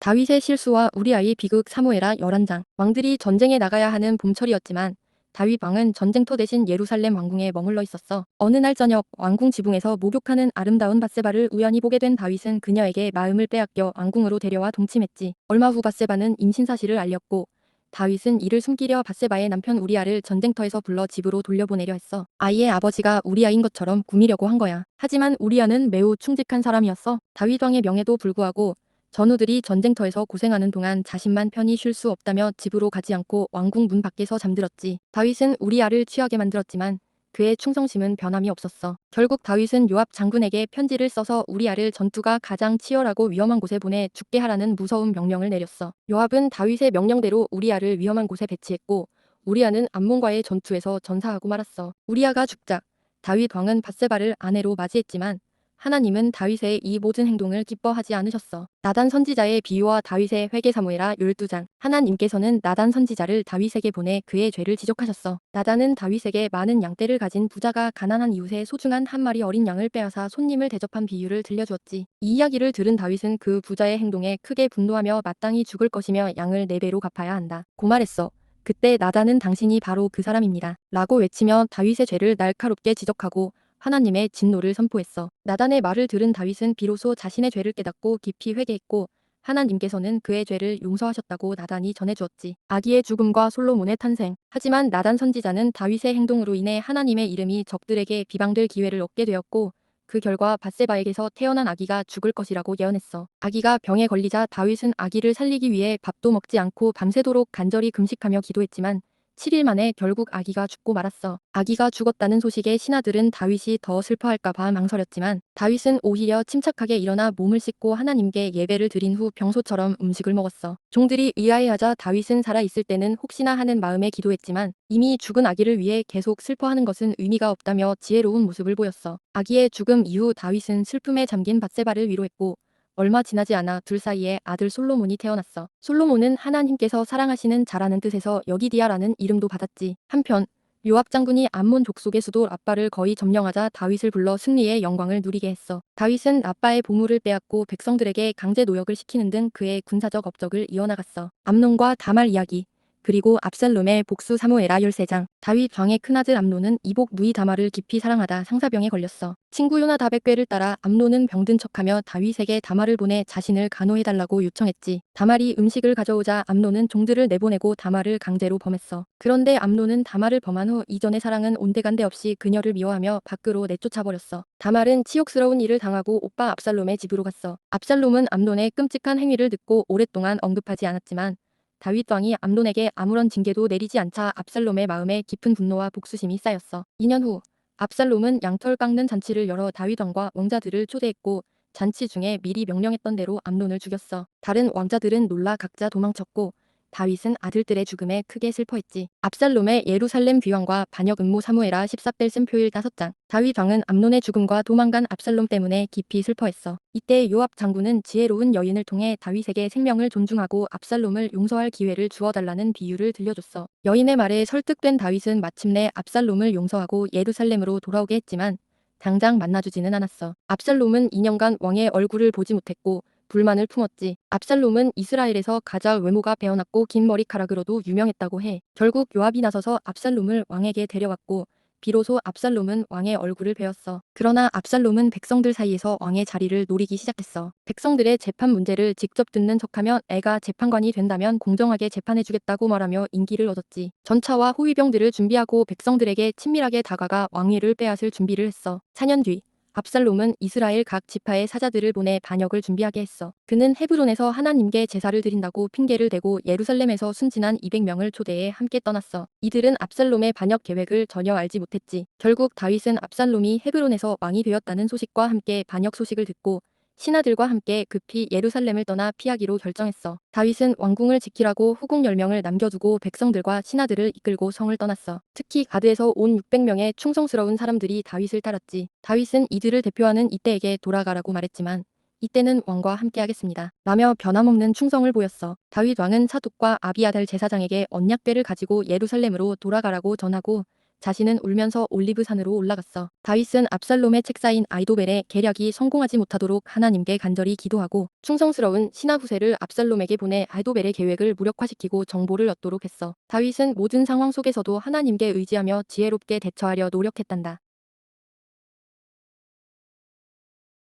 다윗의 실수와 우리아의 비극 사무엘하 11장. 왕들이 전쟁에 나가야 하는 봄철이었지만 다윗 왕은 전쟁터 대신 예루살렘 왕궁에 머물러 있었어. 어느 날 저녁 왕궁 지붕에서 목욕하는 아름다운 밧세바를 우연히 보게 된 다윗은 그녀에게 마음을 빼앗겨 왕궁으로 데려와 동침했지. 얼마 후 밧세바는 임신 사실을 알렸고 다윗은 이를 숨기려 밧세바의 남편 우리아를 전쟁터에서 불러 집으로 돌려보내려 했어. 아이의 아버지가 우리아인 것처럼 꾸미려고 한 거야. 하지만 우리아는 매우 충직한 사람이었어. 다윗 왕의 명에도 불구하고 전우들이 전쟁터에서 고생하는 동안 자신만 편히 쉴 수 없다며 집으로 가지 않고 왕궁 문 밖에서 잠들었지. 다윗은 우리아를 취하게 만들었지만 그의 충성심은 변함이 없었어. 결국 다윗은 요압 장군에게 편지를 써서 우리아를 전투가 가장 치열하고 위험한 곳에 보내 죽게 하라는 무서운 명령을 내렸어. 요압은 다윗의 명령대로 우리아를 위험한 곳에 배치했고 우리아는 암몬과의 전투에서 전사하고 말았어. 우리아가 죽자 다윗 왕은 밧세바를 아내로 맞이했지만 하나님은 다윗의 이 모든 행동을 기뻐하지 않으셨어. 나단 선지자의 비유와 다윗의 회개 사무엘하 12장. 하나님께서는 나단 선지자를 다윗에게 보내 그의 죄를 지적하셨어. 나단은 다윗에게 많은 양떼를 가진 부자가 가난한 이웃의 소중한 한 마리 어린 양을 빼앗아 손님을 대접한 비유를 들려주었지. 이 이야기를 들은 다윗은 그 부자의 행동에 크게 분노하며 마땅히 죽을 것이며 양을 4배로 갚아야 한다 고 말했어. 그때 나단은 당신이 바로 그 사람입니다 라고 외치며 다윗의 죄를 날카롭게 지적하고 하나님의 진노를 선포했어. 나단의 말을 들은 다윗은 비로소 자신의 죄를 깨닫고 깊이 회개했고 하나님께서는 그의 죄를 용서하셨다고 나단이 전해주었지. 아기의 죽음과 솔로몬의 탄생. 하지만 나단 선지자는 다윗의 행동으로 인해 하나님의 이름이 적들에게 비방될 기회를 얻게 되었고 그 결과 밧세바에게서 태어난 아기가 죽을 것이라고 예언했어. 아기가 병에 걸리자 다윗은 아기를 살리기 위해 밥도 먹지 않고 밤새도록 간절히 금식하며 기도했지만 7일 만에 결국 아기가 죽고 말았어. 아기가 죽었다는 소식에 신하들은 다윗이 더 슬퍼할까봐 망설였지만 다윗은 오히려 침착하게 일어나 몸을 씻고 하나님께 예배를 드린 후 평소처럼 음식을 먹었어. 종들이 의아해하자 다윗은 살아있을 때는 혹시나 하는 마음에 기도했지만 이미 죽은 아기를 위해 계속 슬퍼하는 것은 의미가 없다며 지혜로운 모습을 보였어. 아기의 죽음 이후 다윗은 슬픔에 잠긴 밧세바를 위로했고 얼마 지나지 않아 둘 사이에 아들 솔로몬이 태어났어. 솔로몬은 하나님께서 사랑하시는 자라는 뜻에서 여기디아라는 이름도 받았지. 한편 요압 장군이 암몬 족속의 수도 라빠를 거의 점령하자 다윗을 불러 승리의 영광을 누리게 했어. 다윗은 라빠의 보물을 빼앗고 백성들에게 강제 노역을 시키는 등 그의 군사적 업적을 이어나갔어. 암논과 다말 이야기. 그리고 압살롬의 복수 사무엘하 13장. 다윗 왕의 큰아들 암논은 이복 누이 다말을 깊이 사랑하다 상사병에 걸렸어. 친구 요나답의 꾀를 따라 암논은 병든 척하며 다윗에게 다말을 보내 자신을 간호해달라고 요청했지. 다말이 음식을 가져오자 암논은 종들을 내보내고 다말을 강제로 범했어. 그런데 암논은 다말을 범한 후 이전의 사랑은 온데간데 없이 그녀를 미워하며 밖으로 내쫓아버렸어. 다말은 치욕스러운 일을 당하고 오빠 압살롬의 집으로 갔어. 압살롬은 암논의 끔찍한 행위를 듣고 오랫동안 언급하지 않았지만 다윗 왕이 암논에게 아무런 징계도 내리지 않자 압살롬의 마음에 깊은 분노와 복수심이 쌓였어. 2년 후 압살롬은 양털 깎는 잔치를 열어 다윗 왕과 왕자들을 초대했고 잔치 중에 미리 명령했던 대로 암논을 죽였어. 다른 왕자들은 놀라 각자 도망쳤고 다윗은 아들들의 죽음에 크게 슬퍼했지. 압살롬의 예루살렘 귀환과 반역 음모 사무엘하 14벨슨 표일 5장. 다윗 왕은 암논의 죽음과 도망간 압살롬 때문에 깊이 슬퍼했어. 이때 요압 장군은 지혜로운 여인을 통해 다윗에게 생명을 존중하고 압살롬을 용서할 기회를 주어달라는 비유를 들려줬어. 여인의 말에 설득된 다윗은 마침내 압살롬을 용서하고 예루살렘으로 돌아오게 했지만 당장 만나주지는 않았어. 압살롬은 2년간 왕의 얼굴을 보지 못했고 불만을 품었지. 압살롬은 이스라엘에서 가장 외모가 배어났고 긴 머리카락으로도 유명했다고 해. 결국 요압이 나서서 압살롬을 왕에게 데려왔고 비로소 압살롬은 왕의 얼굴을 베었어. 그러나 압살롬은 백성들 사이에서 왕의 자리를 노리기 시작했어. 백성들의 재판 문제를 직접 듣는 척하며 애가 재판관이 된다면 공정하게 재판해주겠다고 말하며 인기를 얻었지. 전차와 호위병들을 준비하고 백성들에게 친밀하게 다가가 왕위를 빼앗을 준비를 했어. 4년 뒤 압살롬은 이스라엘 각 지파의 사자들을 보내 반역을 준비하게 했어. 그는 헤브론에서 하나님께 제사를 드린다고 핑계를 대고 예루살렘에서 순진한 200명을 초대해 함께 떠났어. 이들은 압살롬의 반역 계획을 전혀 알지 못했지. 결국 다윗은 압살롬이 헤브론에서 왕이 되었다는 소식과 함께 반역 소식을 듣고 신하들과 함께 급히 예루살렘을 떠나 피하기로 결정했어. 다윗은 왕궁을 지키라고 후궁 10명을 남겨두고 백성들과 신하들을 이끌고 성을 떠났어. 특히 가드에서 온 600명의 충성스러운 사람들이 다윗을 따랐지. 다윗은 이들을 대표하는 이때에게 돌아가라고 말했지만 이때는 왕과 함께하겠습니다 라며 변함없는 충성을 보였어. 다윗 왕은 사독과 아비아달 제사장에게 언약궤를 가지고 예루살렘으로 돌아가라고 전하고 자신은 울면서 올리브산으로 올라갔어. 다윗은 압살롬의 책사인 아이도벨의 계략이 성공하지 못하도록 하나님께 간절히 기도하고 충성스러운 신하 후세를 압살롬에게 보내 아이도벨의 계획을 무력화시키고 정보를 얻도록 했어. 다윗은 모든 상황 속에서도 하나님께 의지하며 지혜롭게 대처하려 노력했단다.